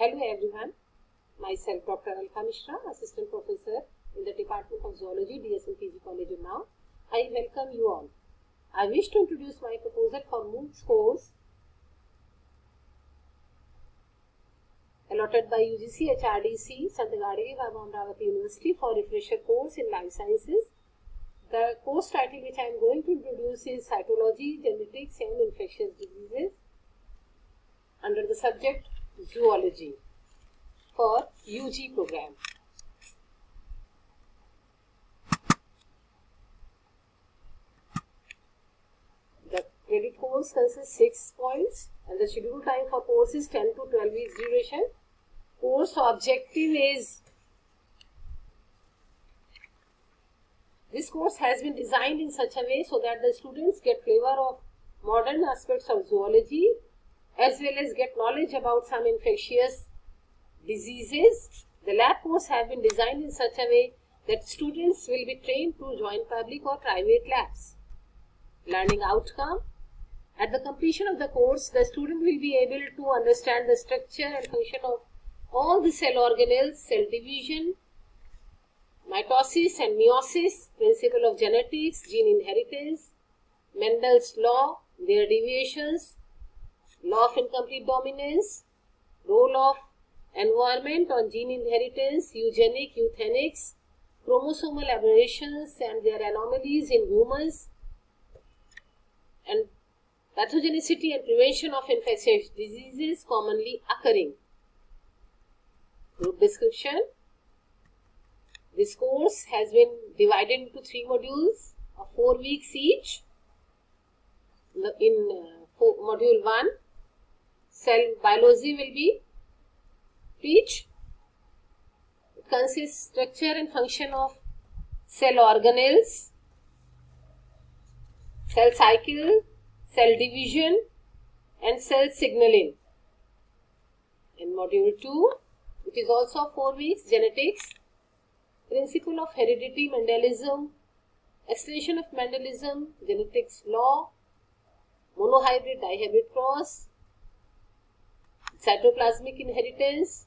Hello everyone, myself Dr. Alka Mishra, Assistant Professor in the Department of Zoology, DSM PG College Unnao. I welcome you all. I wish to introduce my proposal for Moocs course allotted by UGC HRDC, Sant Gadge Baba Amravati University for refresher course in life sciences. The course title which I am going to introduce is Cytology, Genetics and Infectious Diseases under the subject Zoology for UG program. The credit course consists 6 points and the scheduled time for course is 10 to 12 weeks duration. Course objective is this course has been designed in such a way so that the students get flavor of modern aspects of zoology as well as get knowledge about some infectious diseases. The lab course have been designed in such a way that students will be trained to join public or private labs. Learning outcome: at the completion of the course, the student will be able to understand the structure and function of all the cell organelles, cell division, mitosis and meiosis, principle of genetics, gene inheritance, Mendel's law, their deviations, law of incomplete dominance, role of environment on gene inheritance, eugenics, chromosomal aberrations and their anomalies in humans, and pathogenicity and prevention of infectious diseases commonly occurring. Group description: this course has been divided into 3 modules of 4 weeks each. In module 1, cell biology will be teach. It consists structure and function of cell organelles, cell cycle, cell division and cell signaling. In module 2, which is also 4 weeks, genetics, principle of heredity, Mendelism, extension of Mendelism, genetics law, monohybrid, dihybrid cross, cytoplasmic inheritance,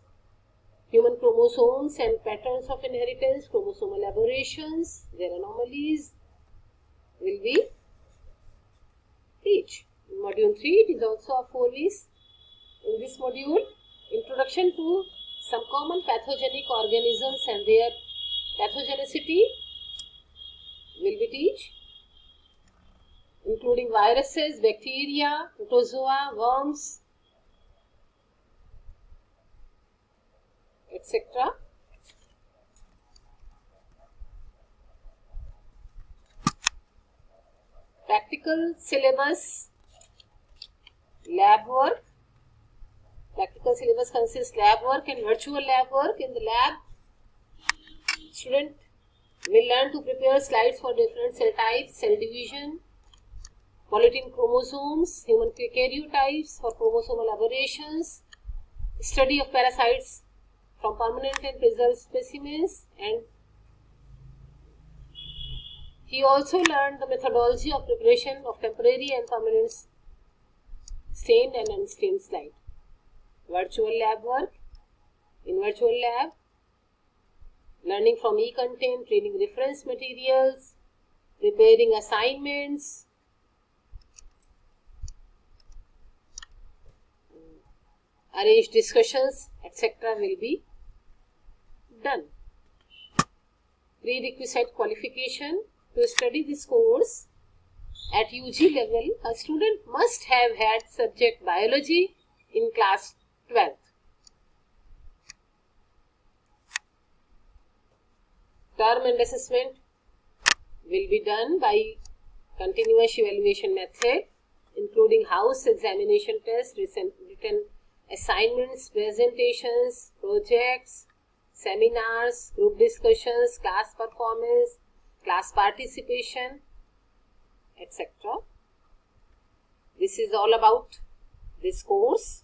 human chromosomes and patterns of inheritance, chromosomal aberrations, their anomalies will be teach. In module 3, it is also 4 weeks. In this module, introduction to some common pathogenic organisms and their pathogenicity will be teach, including viruses, bacteria, protozoa, worms, etc. Practical syllabus, lab work. Practical syllabus consists lab work and virtual lab work. In the lab, student will learn to prepare slides for different cell types, cell division, polytin chromosomes, human karyotypes for chromosomal aberrations, study of parasites from permanent and preserved specimens, and he also learned the methodology of preparation of temporary and permanent stained and unstained slide. Virtual lab work. In virtual lab, learning from e-content, reading reference materials, preparing assignments, arrange discussions, etc. will be done. Prerequisite qualification: to study this course at UG level, a student must have had subject biology in class 12th. Term and assessment will be done by continuous evaluation method, including house examination test, written assignments, presentations, projects, seminars, group discussions, class performance, class participation, etc. This is all about this course.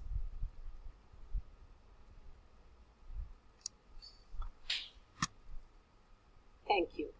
Thank you.